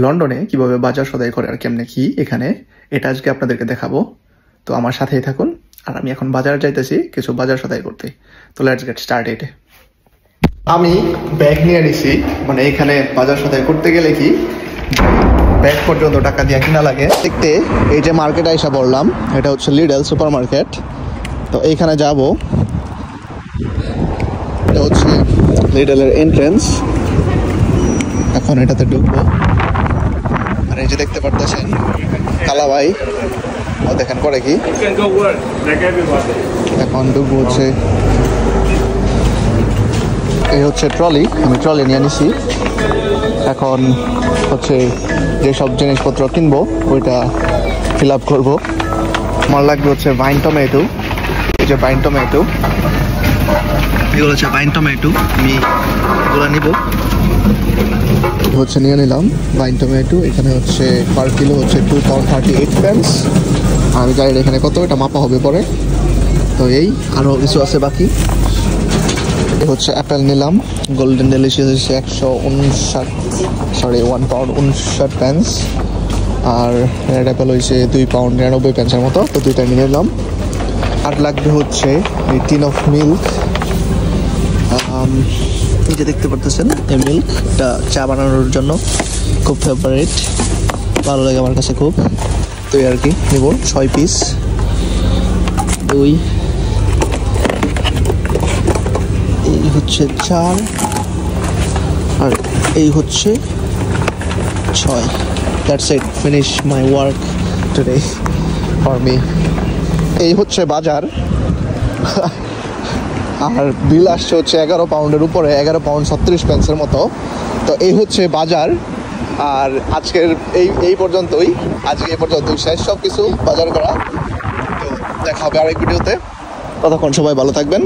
লন্ডনে কিভাবে বাজার সদাই করে আর কেমনে কি এখানে, এটা আজকে আপনাদেরকে দেখাবো। তো আমার সাথেই থাকুন। আর আমি এখন বাজারে যাইতেছি কিছু বাজার সদাই করতে। তো লেটস গেট স্টার্টেড। আমি ব্যাগ নিয়ে নিছি, মানে এখানে বাজার সদাই করতে গেলে কি ব্যাগ পর্যন্ত টাকা দিয়ে কিনা লাগে। দেখতে এই যে মার্কেটে এসে বললাম, এটা হচ্ছে লিডল সুপার মার্কেট। তো এইখানে যাব, এটা হচ্ছে লিডলের এন্ট্রেন্স। এখন এটাতে ঢুকবো। আর এই যে দেখতে পারতেছেন কালা ভাই, দেখেন করে কি এখন ঢুকবো। হচ্ছে এই হচ্ছে ট্রলি, আমি ট্রলি নিয়ে নিছি। এখন হচ্ছে যেসব জিনিসপত্র কিনবো ওইটা ফিল আপ করবো। আমার লাগবে হচ্ছে ভাইন টমেটো, এই যে ভাইন টমেটো, এগুলো হচ্ছে ভাইন টমেটো, আমি এগুলো নিব। হচ্ছে নিয়ে নিলাম ভাইন টমেটো। এখানে হচ্ছে পার কিলো হচ্ছে £2.38। আমি জানি এখানে কত, এটা মাপা হবে পরে। তো এই আরও কিছু আছে বাকি। হচ্ছে অ্যাপেল নিলাম, গোল্ডেন ডেলিশিয়াস হচ্ছে 1.59 আর রেড অ্যাপেল হয়েছে £2.99 মতো। তো দুইটা নিয়ে নিলাম। আর লাগবে হচ্ছে এই টিন অফ মিল্ক। এই যে দেখতে পারতেছেন এই মিল্কটা চা বানানোর জন্য খুব ফেভারিট, ভালো লাগে আমার কাছে খুব। তো আর কি নেব 6 পিস। এই হচ্ছে 4 আর এই হচ্ছে 6। That's it, finish my work today for me. এই হচ্ছে বাজার। আর বিল আসছে হচ্ছে 11 পাউন্ডের উপরে, 11.36 মতো। তো এই হচ্ছে বাজার। আর আজকের এই পর্যন্তই, শেষ সব কিছু বাজার করা। তো দেখা হবে আরেক ভিডিওতে। ততক্ষণ সবাই ভালো থাকবেন।